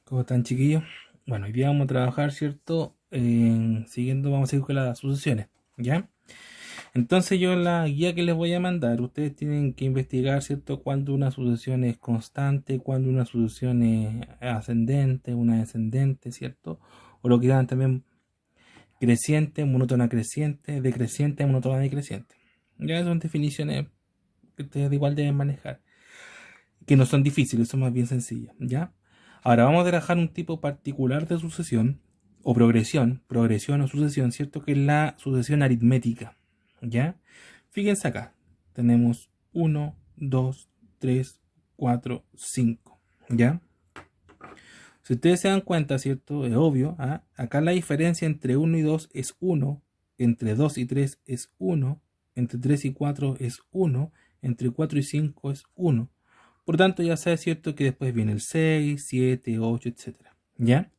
¿Cómo están, chiquillos? Bueno, hoy día vamos a trabajar, ¿cierto? Vamos a seguir con las sucesiones, ¿ya? Entonces yo en la guía que les voy a mandar, ustedes tienen que investigar, ¿cierto? Cuándo una sucesión es constante, cuándo una sucesión es ascendente, una descendente, ¿cierto? O lo que llaman también creciente, monótona creciente, decreciente, monótona decreciente. Ya son definiciones que ustedes igual deben manejar, que no son difíciles, son más bien sencillas, ¿ya? Ahora vamos a trabajar un tipo particular de sucesión o progresión o sucesión, ¿cierto? Que es la sucesión aritmética, ¿ya? Fíjense acá, tenemos uno, 2, 3, 4, 5, ¿ya? Si ustedes se dan cuenta, ¿cierto? Es obvio, ¿ah? Acá la diferencia entre uno y 2 es uno, entre 2 y 3 es uno, entre 3 y 4 es uno, entre 4 y 5 es uno. Por tanto, ya sabes, ¿cierto? Que después viene el 6, 7, 8, etcétera, ¿ya?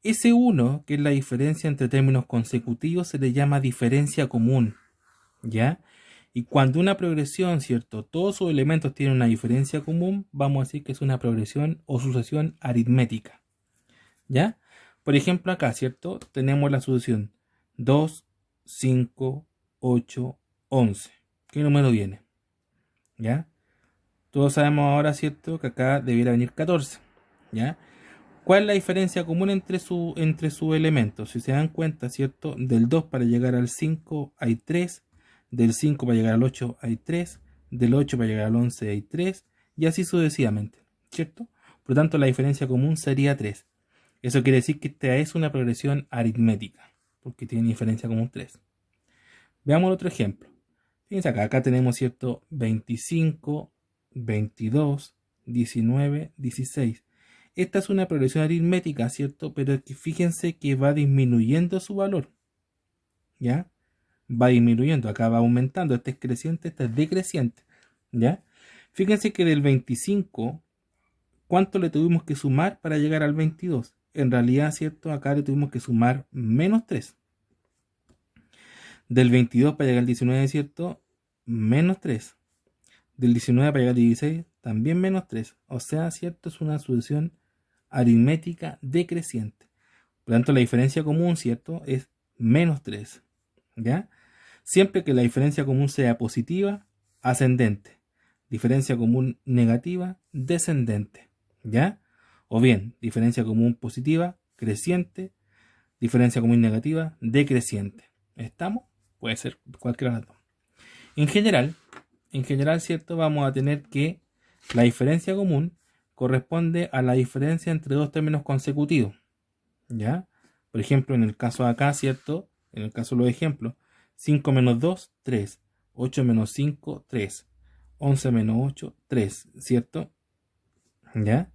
Ese uno, que es la diferencia entre términos consecutivos, se le llama diferencia común, ¿ya? Y cuando una progresión, ¿cierto? Todos sus elementos tienen una diferencia común, vamos a decir que es una progresión o sucesión aritmética, ¿ya? Por ejemplo, acá, ¿cierto? Tenemos la sucesión 2, 5, 8, 11. ¿Qué número viene? ¿Ya? Todos sabemos ahora, ¿cierto? Que acá debiera venir 14, ¿ya? ¿Cuál es la diferencia común entre sus elementos? Si se dan cuenta, ¿cierto? Del 2 para llegar al 5 hay 3, del 5 para llegar al 8 hay 3, del 8 para llegar al 11 hay 3, y así sucesivamente, ¿cierto? Por lo tanto, la diferencia común sería 3. Eso quiere decir que esta es una progresión aritmética, porque tiene diferencia común 3. Veamos otro ejemplo. Fíjense acá tenemos, ¿cierto? 25, 22, 19, 16. Esta es una progresión aritmética, ¿cierto? Pero fíjense que va disminuyendo su valor, ¿ya? Va disminuyendo, acá va aumentando. Este es creciente, este es decreciente, ¿ya? Fíjense que del 25, ¿cuánto le tuvimos que sumar para llegar al 22? En realidad, ¿cierto? Acá le tuvimos que sumar menos 3. Del 22 para llegar al 19, ¿cierto? Menos 3. Del 19 para llegar al 16, también menos 3. O sea, ¿cierto? Es una sucesión aritmética decreciente. Por lo tanto, la diferencia común, ¿cierto? Es menos 3. ¿Ya? Siempre que la diferencia común sea positiva, ascendente. Diferencia común negativa, descendente. ¿Ya? O bien, diferencia común positiva, creciente. Diferencia común negativa, decreciente. ¿Estamos? Puede ser cualquiera de las dos. En general, ¿cierto? Vamos a tener que la diferencia común corresponde a la diferencia entre dos términos consecutivos, ¿ya? Por ejemplo, en el caso de acá, ¿cierto? En el caso de los ejemplos, 5 menos 2, 3. 8 menos 5, 3. 11 menos 8, 3, ¿cierto? ¿Ya?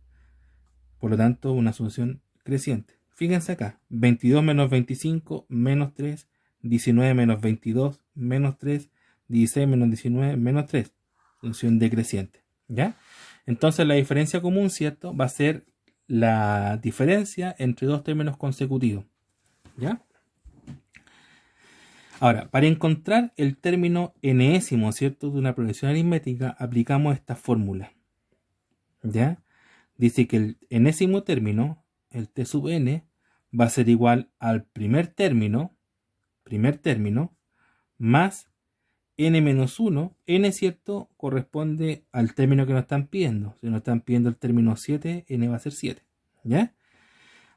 Por lo tanto, una solución creciente. Fíjense acá, 22 menos 25, menos 3. 19 menos 22, menos 3. 16 menos 19, menos 3. Función decreciente, ¿ya? Entonces la diferencia común, ¿cierto? Va a ser la diferencia entre dos términos consecutivos, ¿ya? Ahora, para encontrar el término enésimo, ¿cierto? De una progresión aritmética, aplicamos esta fórmula, ¿ya? Dice que el enésimo término, el t sub n, va a ser igual al primer término, más n menos 1. N, ¿cierto? Corresponde al término que nos están pidiendo. Si nos están pidiendo el término 7, n va a ser 7, ¿ya?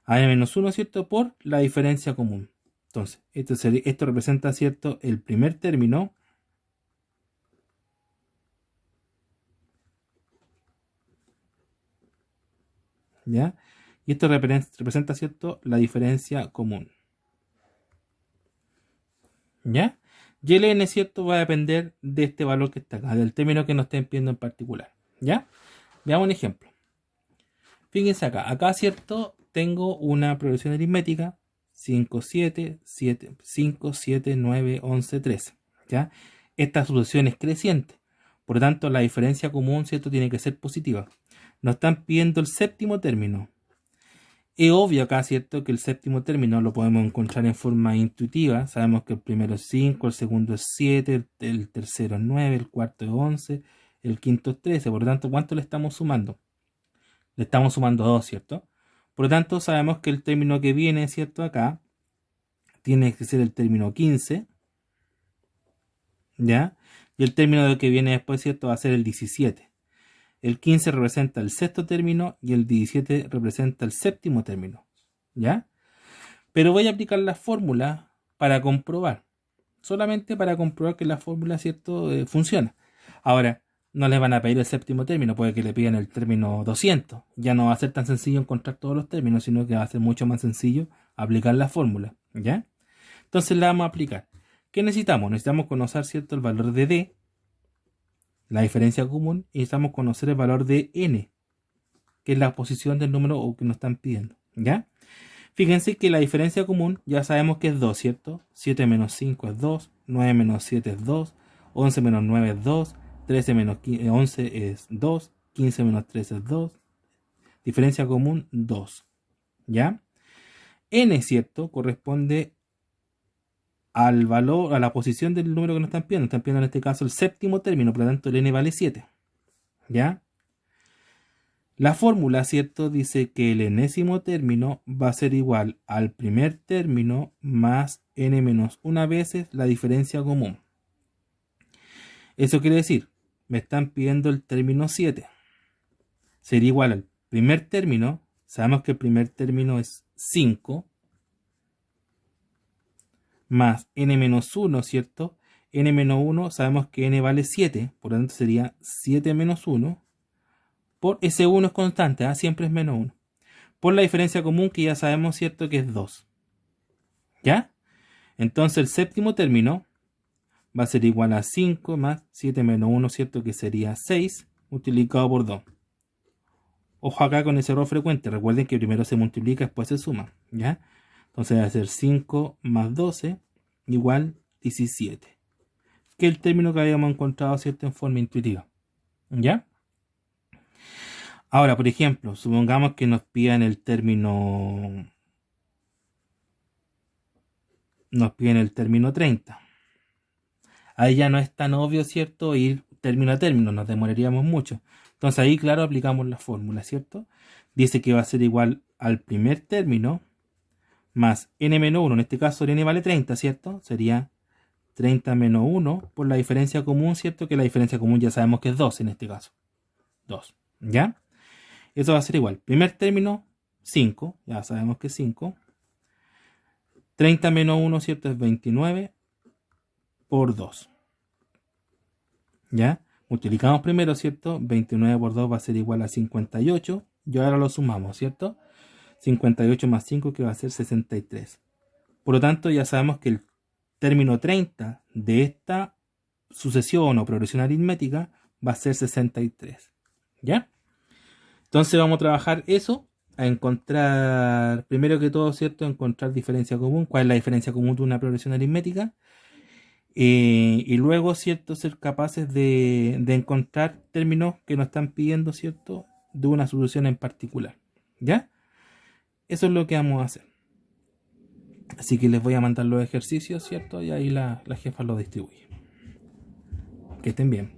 A n menos 1, ¿cierto? Por la diferencia común. Entonces, esto representa, ¿cierto? El primer término, ¿ya? Y esto representa, ¿cierto? La diferencia común, ¿ya? Y el n, ¿cierto? Va a depender de este valor que está acá, del término que nos estén pidiendo en particular, ¿ya? Veamos un ejemplo. Fíjense acá, ¿cierto? Tengo una progresión aritmética 5, 7, 7, 5, 7, 9, 11, 13, ¿ya? Esta sucesión es creciente, por lo tanto la diferencia común, ¿cierto? Tiene que ser positiva. Nos están pidiendo el séptimo término. Es obvio acá, ¿cierto? Que el séptimo término lo podemos encontrar en forma intuitiva. Sabemos que el primero es 5, el segundo es 7, el tercero es 9, el cuarto es 11, el quinto es 13. Por lo tanto, ¿cuánto le estamos sumando? Le estamos sumando 2, ¿cierto? Por lo tanto, sabemos que el término que viene, ¿cierto? Acá tiene que ser el término 15, ¿ya? Y el término que viene después, ¿cierto? Va a ser el 17. El 15 representa el sexto término y el 17 representa el séptimo término, ¿ya? Pero voy a aplicar la fórmula para comprobar, solamente para comprobar que la fórmula, ¿cierto? Funciona. Ahora, no les van a pedir el séptimo término, puede que le pidan el término 200. Ya no va a ser tan sencillo encontrar todos los términos, sino que va a ser mucho más sencillo aplicar la fórmula, ¿ya? Entonces la vamos a aplicar. ¿Qué necesitamos? Necesitamos conocer, ¿cierto?, el valor de D, la diferencia común, y necesitamos conocer el valor de N, que es la posición del número que nos están pidiendo, ¿ya? Fíjense que la diferencia común ya sabemos que es 2, ¿cierto? 7 menos 5 es 2, 9 menos 7 es 2, 11 menos 9 es 2, 13 menos 11 es 2, 15 menos 3 es 2. Diferencia común 2, ¿ya? N, ¿cierto?, corresponde al valor, a la posición del número que nos están pidiendo. Están pidiendo en este caso el séptimo término, por lo tanto el N vale 7, ¿ya? La fórmula, ¿cierto?, dice que el enésimo término va a ser igual al primer término más n menos una veces la diferencia común. Eso quiere decir, me están pidiendo el término 7. Sería igual al primer término, sabemos que el primer término es 5, más n menos 1, ¿cierto? N menos 1, sabemos que n vale 7, por lo tanto sería 7 menos 1. Por ese 1 es constante, siempre es menos 1. Por la diferencia común que ya sabemos, ¿cierto?, que es 2. ¿Ya? Entonces el séptimo término va a ser igual a 5 más 7 menos 1, ¿cierto?, que sería 6 multiplicado por 2. Ojo acá con ese error frecuente. Recuerden que primero se multiplica, después se suma, ¿ya? Entonces va a ser 5 más 12 igual 17. Que es el término que habíamos encontrado, ¿cierto?, en forma intuitiva, ¿ya? Ahora, por ejemplo, supongamos que nos pidan el término 30. Ahí ya no es tan obvio, ¿cierto?, ir término a término, nos demoraríamos mucho. Entonces ahí, claro, aplicamos la fórmula, ¿cierto? Dice que va a ser igual al primer término más n menos 1, en este caso el n vale 30, ¿cierto? Sería 30 menos 1 por la diferencia común, ¿cierto? Que la diferencia común ya sabemos que es 2 en este caso. 2, ¿ya? Eso va a ser igual. Primer término, 5, ya sabemos que es 5. 30 menos 1, ¿cierto? Es 29 por 2. ¿Ya? Multiplicamos primero, ¿cierto? 29 por 2 va a ser igual a 58. Y ahora lo sumamos, ¿cierto? 58 más 5 que va a ser 63. Por lo tanto, ya sabemos que el término 30 de esta sucesión o progresión aritmética va a ser 63. ¿Ya? Entonces vamos a trabajar eso, a encontrar, primero que todo, ¿cierto?, encontrar diferencia común. ¿Cuál es la diferencia común de una progresión aritmética? Y luego, ¿cierto?, ser capaces de encontrar términos que nos están pidiendo, ¿cierto?, de una solución en particular. ¿Ya? Eso es lo que vamos a hacer. Así que les voy a mandar los ejercicios, ¿cierto? Y ahí la jefa los distribuye. Que estén bien.